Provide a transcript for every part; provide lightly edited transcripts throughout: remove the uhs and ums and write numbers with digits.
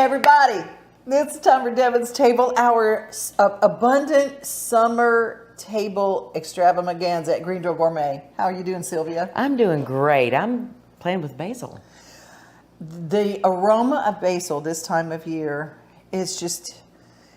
everybody. It's time for Devon's Table, our abundant summer table extravaganza at Door Gourmet. How are you doing, Sylvia? I'm doing great. I'm playing with basil. The aroma of basil this time of year is just,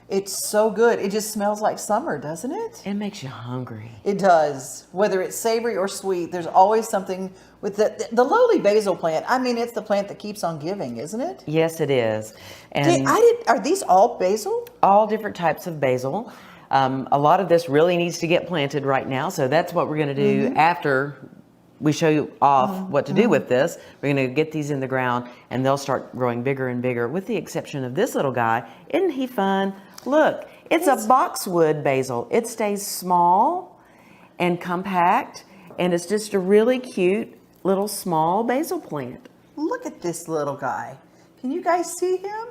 it's so good. It just smells like summer, doesn't it? It makes you hungry. It does. Whether it's savory or sweet, there's always something with the lowly basil plant. I mean, it's the plant that keeps on giving, isn't it? Yes, it is. And Are these all basil? all different types of basil. A lot of this really needs to get planted right now, so that's what we're going to do after we show you off what to do with this. We're going to get these in the ground, and they'll start growing bigger and bigger, with the exception of this little guy. Isn't he fun? Look, it's a boxwood basil. It stays small and compact, and it's just a really cute little small basil plant. Look at this little guy. Can you guys see him?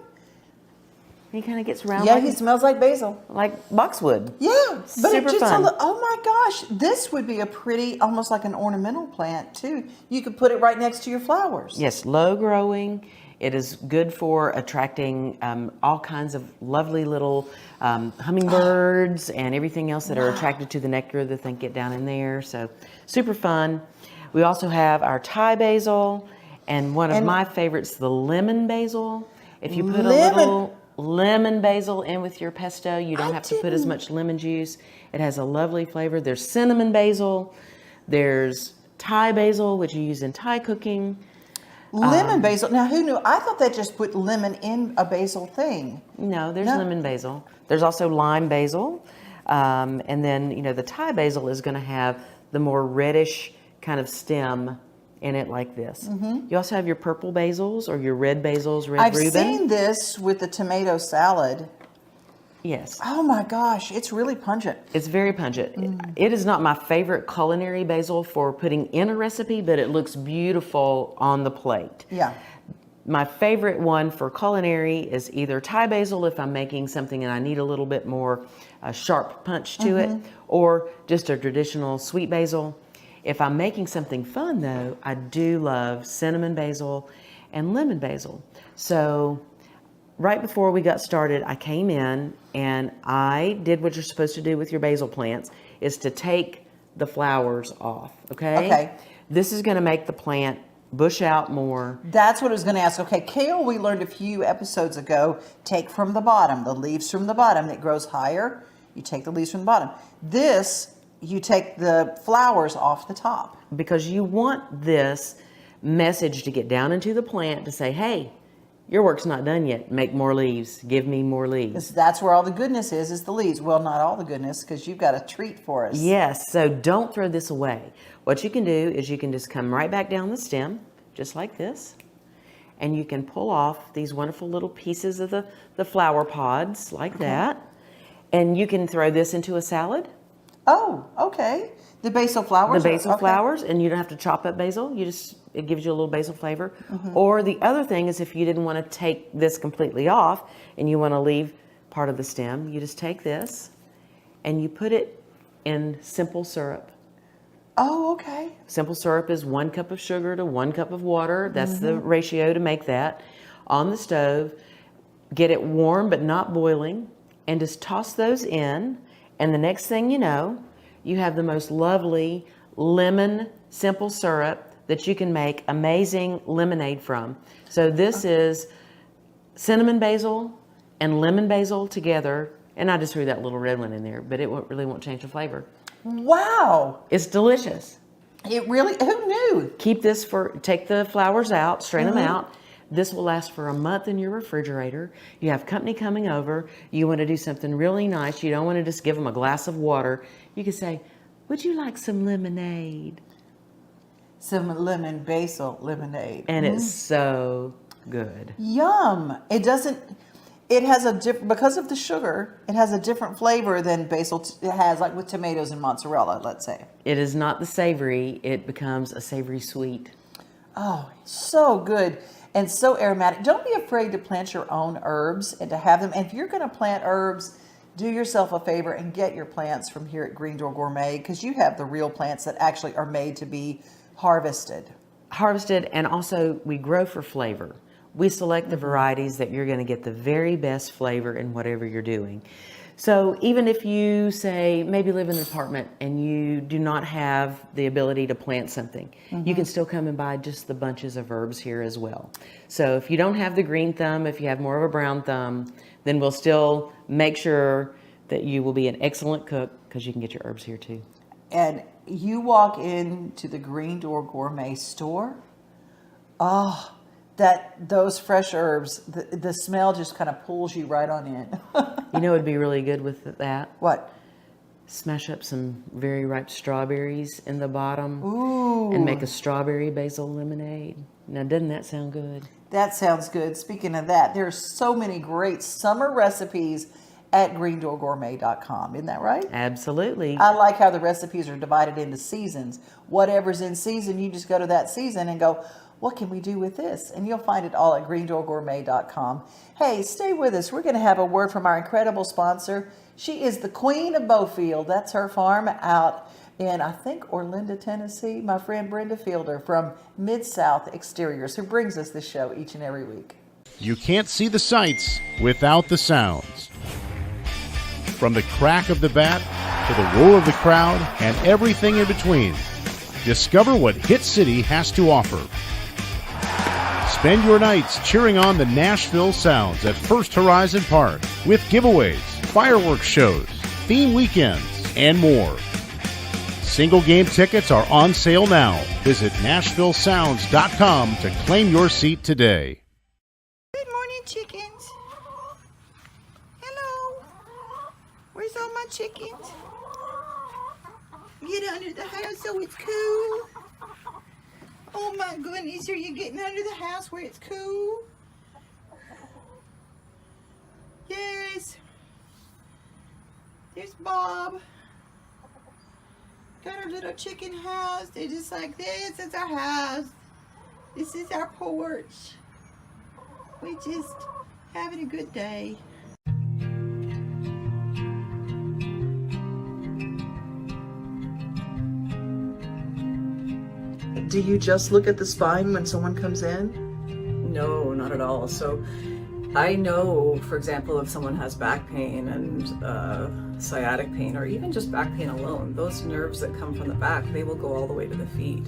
He kind of gets round. Yeah, he smells like basil. Like boxwood. Yeah, but Super it just fun. Oh my gosh, this would be a pretty, almost like an ornamental plant too. You could put it right next to your flowers. Yes, low growing. It is good for attracting all kinds of lovely little hummingbirds and everything else that are attracted to the nectar that they get down in there. So super fun. We also have our Thai basil, and one of my favorites, the lemon basil. If you put a little lemon basil in with your pesto, you don't have to put as much lemon juice. It has a lovely flavor. There's cinnamon basil. There's Thai basil, which you use in Thai cooking. Lemon basil. Now, who knew? I thought they just put lemon in a basil thing. No, there's lemon basil. There's also lime basil. And then, you know, the Thai basil is going to have the more reddish kind of stem in it like this. You also have your purple basils or your red basils, red Reuben. I've seen this with the tomato salad. Yes. Oh my gosh, it's really pungent. It's very pungent. It is not my favorite culinary basil for putting in a recipe, but it looks beautiful on the plate. Yeah. My favorite one for culinary is either Thai basil if I'm making something and I need a little bit more sharp punch to it, or just a traditional sweet basil. If I'm making something fun though, I do love cinnamon basil and lemon basil. So right before we got started, I came in and I did what you're supposed to do with your basil plants, is to take the flowers off, okay? Okay. This is gonna make the plant bush out more. That's what I was going to ask. Okay, kale, we learned a few episodes ago, take from the bottom, the leaves from the bottom that grows higher. You take the leaves from the bottom. This, you take the flowers off the top. Because you want this message to get down into the plant to say, hey, your work's not done yet. Make more leaves. Give me more leaves. That's where all the goodness is the leaves. Well, not all the goodness, because you've got a treat for us. Yes, so don't throw this away. What you can do is you can just come right back down the stem, just like this, and you can pull off these wonderful little pieces of the flower pods, like that, and you can throw this into a salad. Oh, okay. The basil flowers? The basil flowers, and you don't have to chop up basil. It gives you a little basil flavor. Or the other thing is, if you didn't want to take this completely off and you want to leave part of the stem, you just take this and you put it in simple syrup. Oh, okay. Simple syrup is 1 cup of sugar to 1 cup of water. That's the ratio to make that. On the stove, get it warm but not boiling, and just toss those in. And the next thing you know, you have the most lovely lemon simple syrup that you can make amazing lemonade from. So this is cinnamon basil and lemon basil together. And I just threw that little red one in there, but it really won't change the flavor. Wow. It's delicious. It really, who knew? Keep this take the flowers out, strain them out. This will last for a month in your refrigerator. You have company coming over. You want to do something really nice. You don't want to just give them a glass of water. You can say, would you like some lemonade? Some lemon basil lemonade. And it's so good. Yum. It has a different, because of the sugar, it has a different flavor than basil it has, like with tomatoes and mozzarella, let's say. It is not the savory. It becomes a savory sweet. Oh, so good and so aromatic. Don't be afraid to plant your own herbs and to have them. And if you're going to plant herbs, do yourself a favor and get your plants from here at Door Gourmet, because you have the real plants that actually are made to be harvested. And also we grow for flavor. We select the varieties that you're going to get the very best flavor in whatever you're doing. So even if you say maybe live in an apartment and you do not have the ability to plant something, you can still come and buy just the bunches of herbs here as well. So if you don't have the green thumb, if you have more of a brown thumb, then we'll still make sure that you will be an excellent cook because you can get your herbs here too. And you walk into the Green Door Gourmet store, those fresh herbs, the smell just kind of pulls you right on in. You know, it'd be really good with that. What? Smash up some very ripe strawberries in the bottom. Ooh. And make a strawberry basil lemonade. Now, doesn't that sound good? That sounds good. Speaking of that, there's so many great summer recipes at greendoorgourmet.com. Isn't that right? Absolutely. I like how the recipes are divided into seasons. Whatever's in season, you just go to that season and go, what can we do with this? And you'll find it all at greendoorgourmet.com. Hey, stay with us. We're going to have a word from our incredible sponsor. She is the Queen of Bowfield. That's her farm out in, I think, Orlinda, Tennessee. My friend Brenda Fielder from Mid-South Exteriors, who brings us this show each and every week. You can't see the sights without the sounds. From the crack of the bat to the roar of the crowd and everything in between, discover what Hit City has to offer. Spend your nights cheering on the Nashville Sounds at First Horizon Park with giveaways, fireworks shows, theme weekends, and more. Single game tickets are on sale now. Visit NashvilleSounds.com to claim your seat today. Good morning, chickens. Hello. Where's all my chickens? Get under the house so it's cool. Oh my goodness, are you getting under the house where it's cool? Yes. There's Bob. Got our little chicken house. They're just like, this is our house. This is our porch. We just having a good day. Do you just look at the spine when someone comes in? No, not at all. So I know, for example, if someone has back pain and sciatic pain, or even just back pain alone, those nerves that come from the back, they will go all the way to the feet.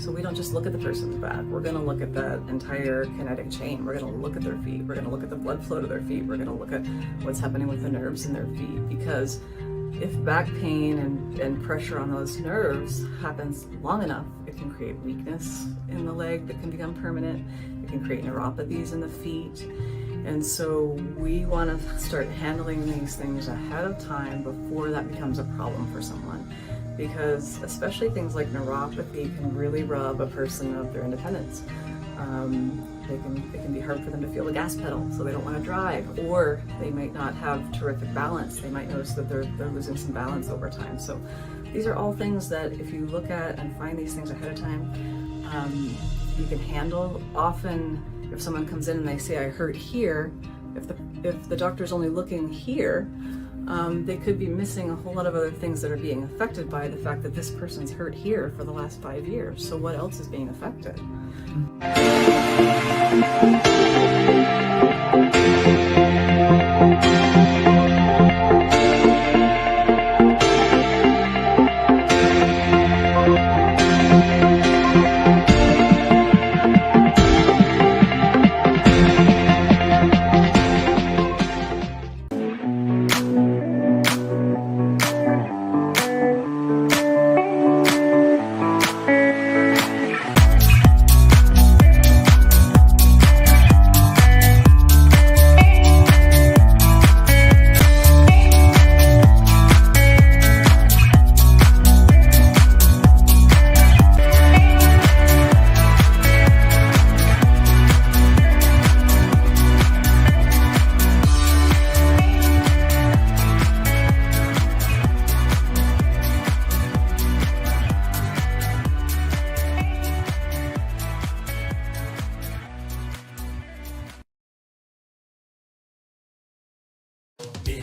So we don't just look at the person's back. We're going to look at that entire kinetic chain. We're going to look at their feet. We're going to look at the blood flow to their feet. We're going to look at what's happening with the nerves in their feet, because if back pain and pressure on those nerves happens long enough, it can create weakness in the leg that can become permanent. It can create neuropathies in the feet. And so we want to start handling these things ahead of time before that becomes a problem for someone. Because especially things like neuropathy can really rob a person of their independence. It can be hard for them to feel the gas pedal, so they don't want to drive, or they might not have terrific balance. They might notice that they're losing some balance over time. So these are all things that if you look at and find these things ahead of time, you can handle. Often if someone comes in and they say, I hurt here, if the doctor's only looking here, they could be missing a whole lot of other things that are being affected by the fact that this person's hurt here for the last 5 years. So what else is being affected?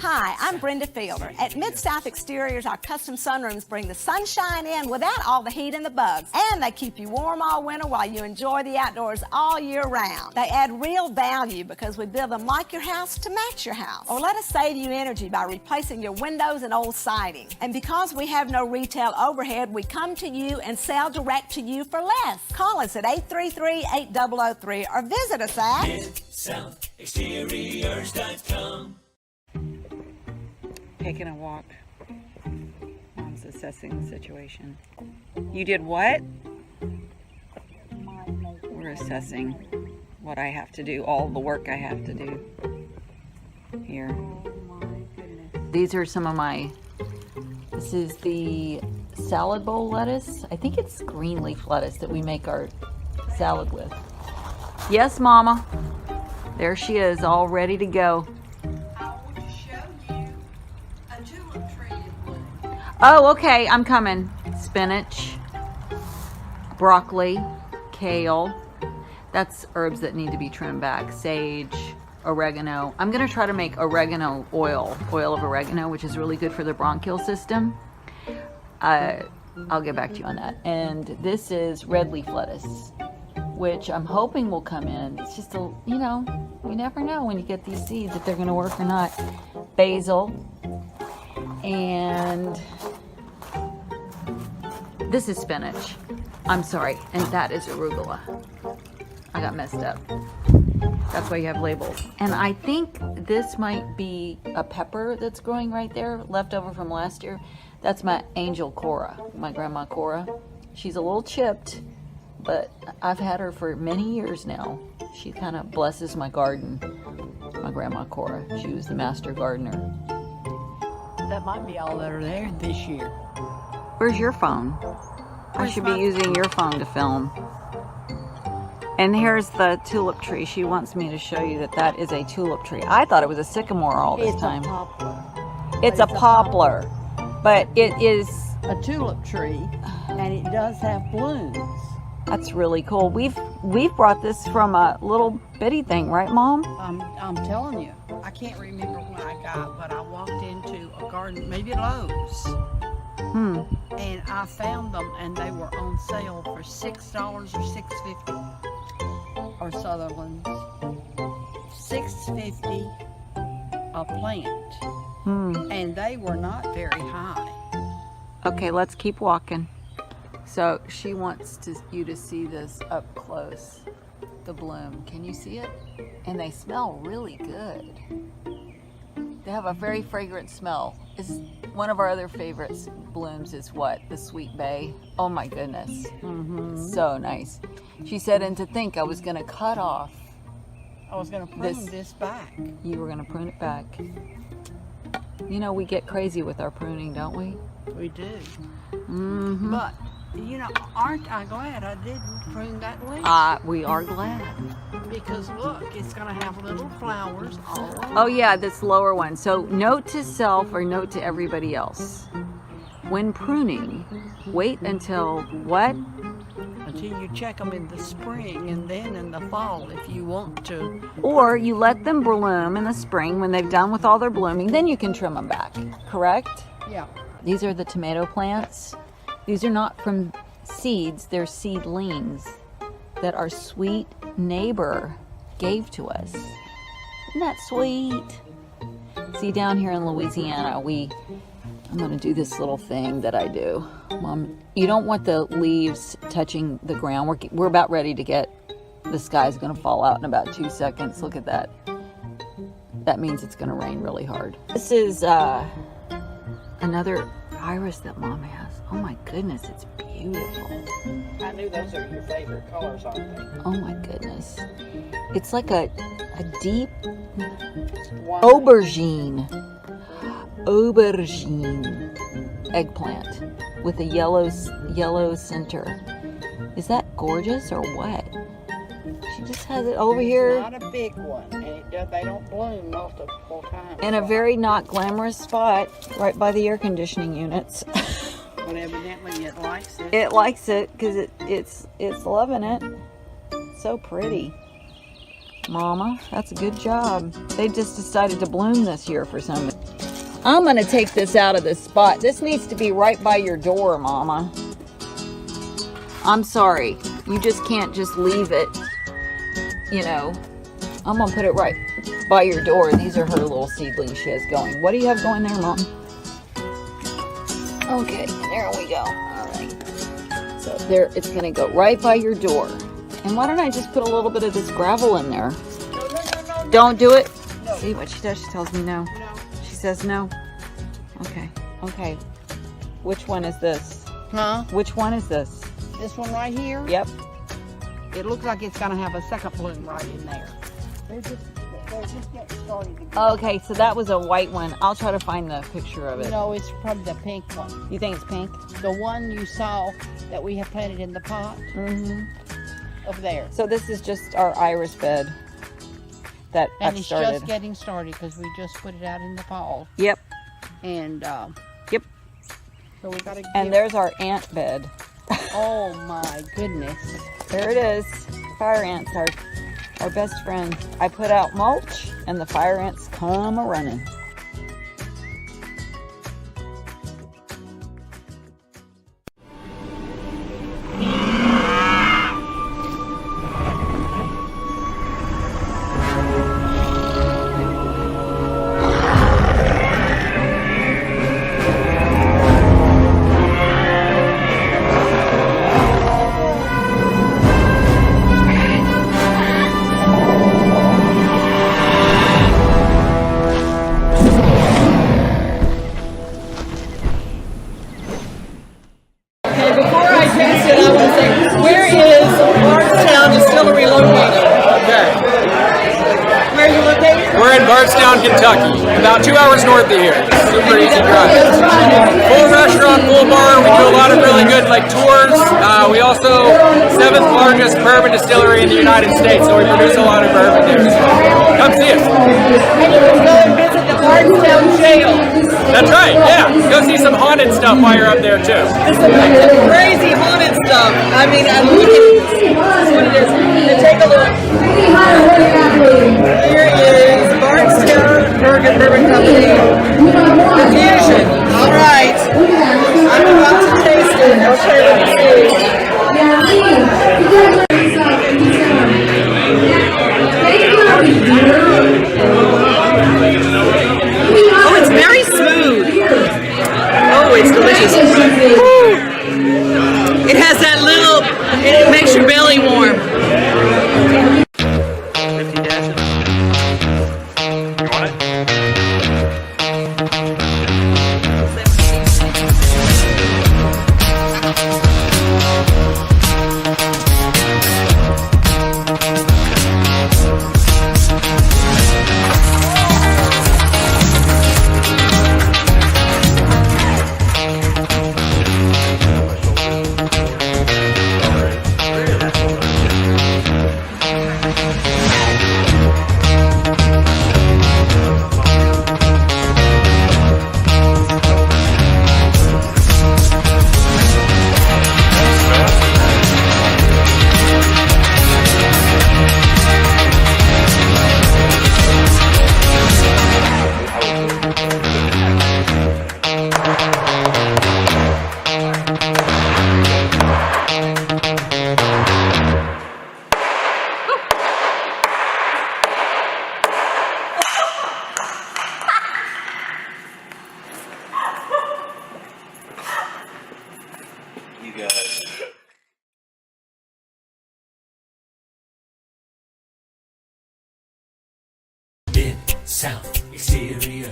Hi, I'm Brenda Fielder. At Mid-South Exteriors, our custom sunrooms bring the sunshine in without all the heat and the bugs. And they keep you warm all winter while you enjoy the outdoors all year round. They add real value because we build them like your house to match your house. Or let us save you energy by replacing your windows and old siding. And because we have no retail overhead, we come to you and sell direct to you for less. Call us at 833-8003 or visit us at MidSouthExteriors.com. Taking a walk. Mom's assessing the situation. You did what? We're assessing what I have to do, all the work I have to do here. These are some of my, this is the salad bowl lettuce. I think it's green leaf lettuce that we make our salad with. Yes, Mama. There she is, all ready to go. Oh, okay, I'm coming. Spinach, broccoli, kale. That's herbs that need to be trimmed back. Sage, oregano. I'm gonna try to make oregano oil of oregano, which is really good for the bronchial system. I'll get back to you on that. And this is red leaf lettuce, which I'm hoping will come in. It's just a, you know, you never know when you get these seeds if they're gonna work or not. Basil, and this is spinach. I'm sorry, and that is arugula. I got messed up. That's why you have labels. And I think this might be a pepper that's growing right there, left over from last year. That's my angel Cora, my grandma Cora. She's a little chipped, but I've had her for many years now. She kind of blesses my garden, my grandma Cora. She was the master gardener. That might be all that are there this year. Where's your phone? I should be using your phone to film. And here's the tulip tree. She wants me to show you that that is a tulip tree. I thought it was a sycamore all this time. It's a poplar. It's a poplar, but it is A tulip tree, and it does have blooms. That's really cool. We've brought this from a little bitty thing, right, Mom? I'm telling you, I can't remember when I got, but I walked into a garden, maybe Lowe's, and I found them, and they were on sale for $6 or $6.50, or Sutherland's, $6.50 a plant, and they were not very high. Okay, let's keep walking. So she wants you to see this up close, the bloom. Can you see it? And they smell really good. They have a very fragrant smell. One of our other favorite blooms is what? The sweet bay. Oh my goodness. So nice. She said, and to think I was going to cut off. I was going to prune this back. You were going to prune it back. You know, we get crazy with our pruning, don't we? We do. But, you know, aren't I glad I didn't prune that leaf? We are glad. Because look, it's going to have little flowers all over. Oh yeah, this lower one. So note to self or note to everybody else. When pruning, wait until what? Until you check them in the spring and then in the fall if you want to. Or you let them bloom in the spring when they've done with all their blooming, then you can trim them back, correct? Yeah. These are the tomato plants. These are not from seeds, they're seedlings that our sweet neighbor gave to us. Isn't that sweet? See, down here in Louisiana, I'm gonna do this little thing that I do. Mom, you don't want the leaves touching the ground. We're about ready to get, the sky's gonna fall out in about 2 seconds. Look at that. That means it's gonna rain really hard. This is another iris that Mom has. Oh my goodness, it's beautiful. I knew those are your favorite colors, aren't they? Oh my goodness. It's like a deep aubergine eggplant with a yellow center. Is that gorgeous or what? She just has it over here. It's not a big one, and they don't bloom multiple times. In a very not glamorous spot, right by the air conditioning units. But evidently it likes it. It likes it because it's loving it. So pretty. Mama. That's a good job. They just decided to bloom this year for some reason. I'm gonna take this out of this spot. This needs to be right by your door, Mama. I'm sorry. You just can't just leave it, you know. I'm gonna put it right by your door. These are her little seedlings she has going. What do you have going there, Mom? Okay, there we go. All right. So there, it's gonna go right by your door. And why don't I just put a little bit of this gravel in there? No. Don't do it? No. See what she does? She tells me no. No. She says no. Okay. Okay. Which one is this? Huh? Which one is this? This one right here? Yep. It looks like it's gonna have a second bloom right in there. They're just getting started again. Okay, so that was a white one. I'll try to find the picture of it. No, it's probably the pink one. You think it's pink? The one you saw that we have planted in the pot. Mm-hmm. Over there. So this is just our iris bed that And I've it's started. just getting started because we just put it out in the fall. Yep. And Yep. so we gotta And there's our ant bed. oh my goodness. There it is. Fire ants are our best friend. I put out mulch and the fire ants come a running. We're in Bardstown, Kentucky, about 2 hours north of here. Super easy drive. Full restaurant, full bar. We do a lot of really good tours. We also 7th largest bourbon distillery in the United States, so we produce a lot of bourbon there. So come see us. And you can go and visit the Bardstown jail. That's right. Yeah, go see some haunted stuff while you're up there too. Crazy haunted stuff. I mean, look at this. This is what it is. And take a look. Here is Bardstown Bourbon Company. The Fusion. All right. I'm about to taste it. Okay, let's see. Oh, it's very smooth. Oh, it's delicious. Woo. It has that little, it makes your belly warm.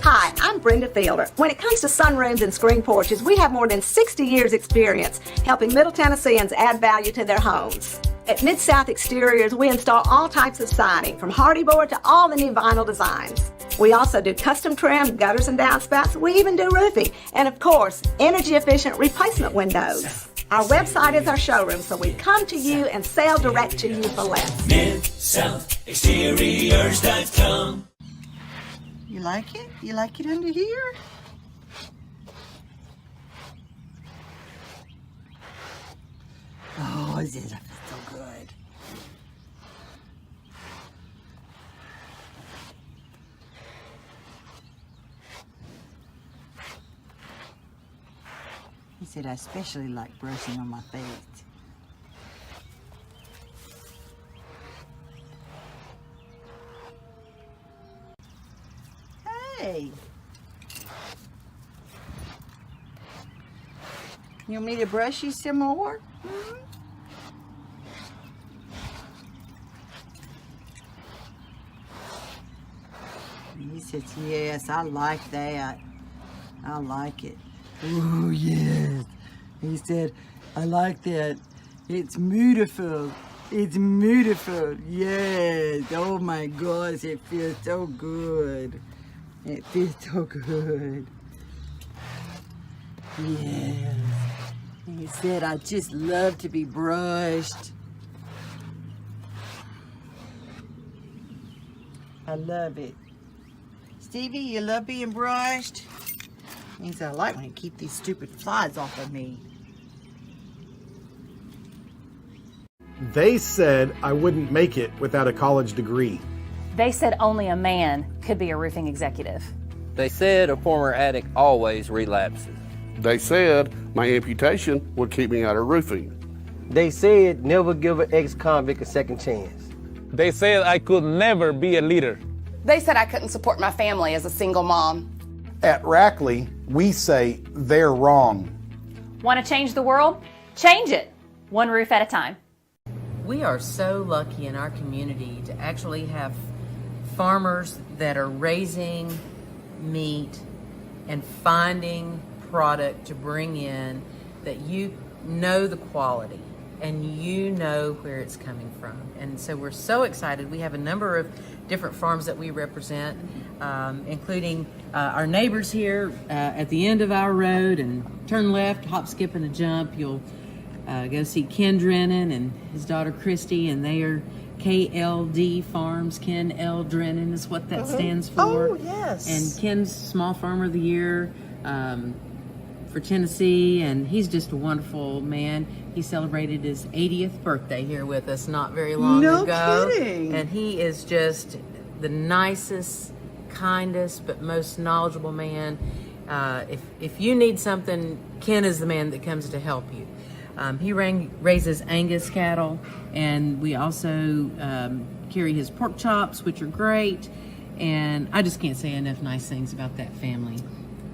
Hi, I'm Brenda Fielder. When it comes to sunrooms and screen porches, we have more than 60 years experience helping Middle Tennesseans add value to their homes. At Mid-South Exteriors, we install all types of siding, from hardy board to all the new vinyl designs. We also do custom trim, gutters and downspouts. We even do roofing. And of course, energy-efficient replacement windows. Our website is our showroom, so we come to you and sell direct to you for less. MidSouthExteriors.com. You like it? You like it under here? Oh, is it so good? I especially like brushing on my face. Hey! You want me to brush you some more? He says, yes, I like that. I like it. Oh, yes. He said, I like that. It's beautiful. It's beautiful. Yes. Oh, my gosh. It feels so good. It feels so good. Yes. He said, I just love to be brushed. I love it. Stevie, you love being brushed? He said, I like when you keep these stupid flies off of me. They said I wouldn't make it without a college degree. They said only a man could be a roofing executive. They said a former addict always relapses. They said my amputation would keep me out of roofing. They said never give an ex-convict a second chance. They said I could never be a leader. They said I couldn't support my family as a single mom. At Rackley, we say they're wrong. Want to change the world? Change it, one roof at a time. We are so lucky in our community to actually have farmers that are raising meat and finding product to bring in that you know the quality and you know where it's coming from. And so we're so excited. We have a number of different farms that we represent, including our neighbors here at the end of our road, and turn left, hop, skip, and a jump. You'll go see Ken Drennan and his daughter Christy, and they are KLD Farms. Ken L. Drennan is what that stands for. Oh, yes. And Ken's Small Farmer of the Year for Tennessee, and he's just a wonderful man. He celebrated his 80th birthday here with us not very long ago. No kidding. And he is just the nicest, kindest, but most knowledgeable man. If you need something, Ken is the man that comes to help you. He raises Angus cattle, and we also carry his pork chops, which are great. And I just can't say enough nice things about that family.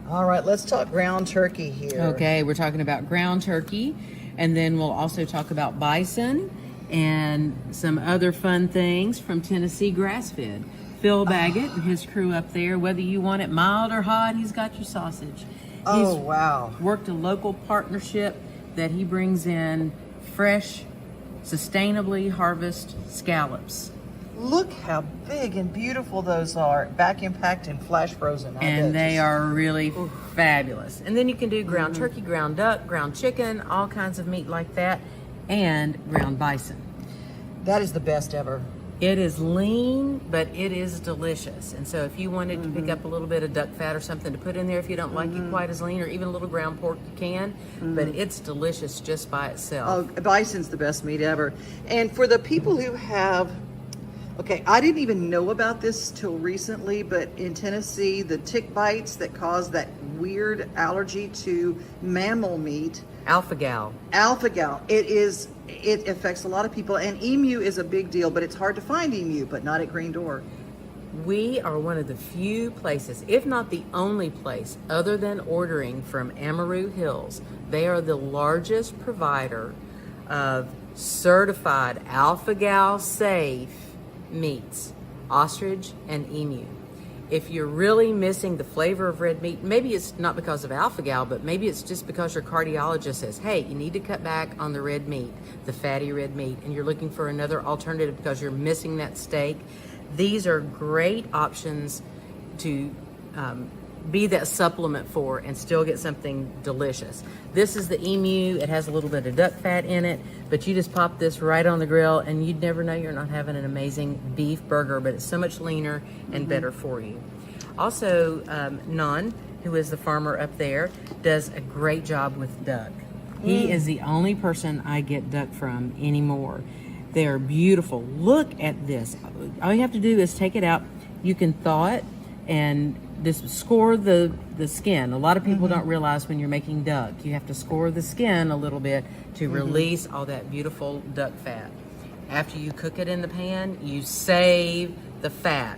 All right, let's talk ground turkey here. Okay, we're talking about ground turkey, and then we'll also talk about bison and some other fun things from Tennessee grass-fed. Phil Baggett and his crew up there, whether you want it mild or hot, he's got your sausage. Oh, wow. Worked a local partnership that he brings in fresh, sustainably harvested scallops. Look how big and beautiful those are. Vacuum packed and flash frozen. And they are really fabulous. And then you can do ground turkey, ground duck, ground chicken, all kinds of meat like that, and ground bison. That is the best ever. It is lean, but it is delicious. And so if you wanted to pick up a little bit of duck fat or something to put in there, if you don't like it quite as lean, or even a little ground pork, you can. But it's delicious just by itself. Oh, bison's the best meat ever. And for the people who have, okay, I didn't even know about this till recently, but in Tennessee, the tick bites that cause that weird allergy to mammal meat. Alpha-gal. Alpha-gal. It affects a lot of people, and emu is a big deal, but it's hard to find emu, but not at Green Door. We are one of the few places, if not the only place, other than ordering from Amaru Hills. They are the largest provider of certified Alpha-gal safe meats, ostrich and emu. If you're really missing the flavor of red meat, maybe it's not because of alpha-gal, but maybe it's just because your cardiologist says, hey, you need to cut back on the red meat, the fatty red meat, and you're looking for another alternative because you're missing that steak. These are great options to be that supplement for and still get something delicious. This is the emu. It has a little bit of duck fat in it, but you just pop this right on the grill and you'd never know you're not having an amazing beef burger, but it's so much leaner and better for you. Also, Nan, who is the farmer up there, does a great job with duck. He is the only person I get duck from anymore. They're beautiful. Look at this. All you have to do is take it out. You can thaw it and score the skin. A lot of people don't realize when you're making duck, you have to score the skin a little bit to release all that beautiful duck fat. After you cook it in the pan, you save the fat.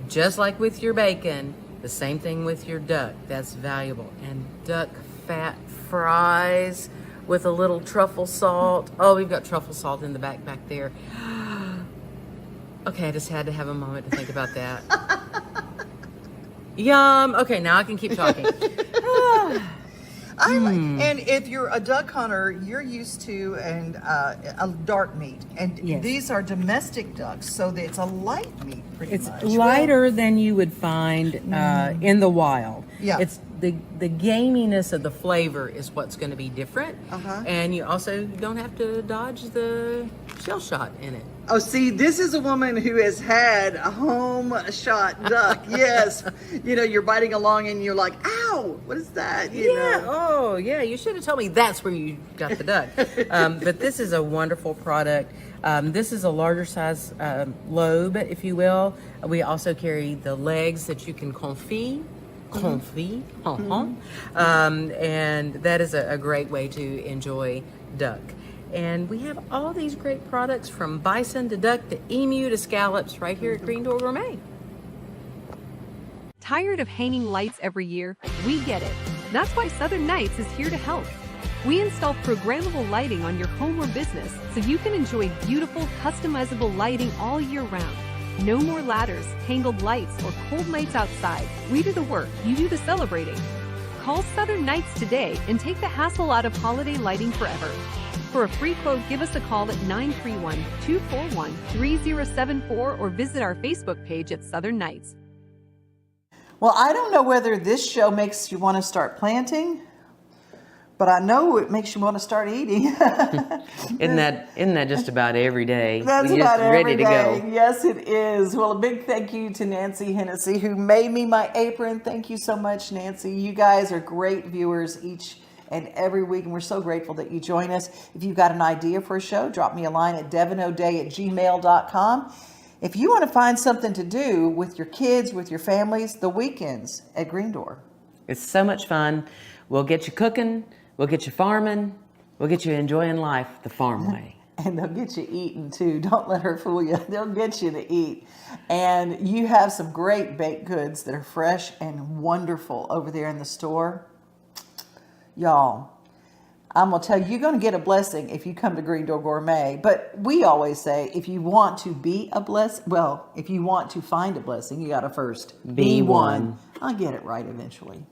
Just like with your bacon, the same thing with your duck. That's valuable. And duck fat fries with a little truffle salt. Oh, we've got truffle salt in the back there. Okay, I just had to have a moment to think about that. Yum. Okay, now I can keep talking. And if you're a duck hunter, you're used to a dark meat, and these are domestic ducks, so it's a light meat. It's lighter than you would find in the wild. Yeah. It's the gaminess of the flavor is what's going to be different, and you also don't have to dodge the shell shot in it. Oh, see, this is a woman who has had a home shot duck. Yes. You know, you're biting along and you're like, ow, what is that? You know? Oh, yeah. You should have told me that's where you got the duck. But this is a wonderful product. This is a larger size lobe, if you will. We also carry the legs that you can confit. And that is a great way to enjoy duck. And we have all these great products from bison to duck to emu to scallops right here at Green Door Gourmet. Tired of hanging lights every year? We get it. That's why Southern Nights is here to help. We install programmable lighting on your home or business so you can enjoy beautiful, customizable lighting all year round. No more ladders, tangled lights, or cold nights outside. We do the work, you do the celebrating. Call Southern Nights today and take the hassle out of holiday lighting forever. For a free quote, give us a call at 931-241-3074 or visit our Facebook page at Southern Nights. Well, I don't know whether this show makes you want to start planting, but I know it makes you want to start eating. Isn't that just about every day? That's You're about just ready every to day. go. Yes, it is. Well, a big thank you to Nancy Hennessy, who made me my apron. Thank you so much, Nancy. You guys are great viewers each and every week, and we're so grateful that you join us. If you've got an idea for a show, drop me a line at devonoday@gmail.com. If you want to find something to do with your kids, with your families, the weekends at Green Door. It's so much fun. We'll get you cooking. We'll get you farming. We'll get you enjoying life the farm way. And they'll get you eating too. Don't let her fool you. They'll get you to eat. And you have some great baked goods that are fresh and wonderful over there in the store. Y'all, I'm going to tell you, you're going to get a blessing if you come to Green Door Gourmet. But we always say, if you want to be a blessing, well, if you want to find a blessing, you got to first Be one. I'll get it right eventually.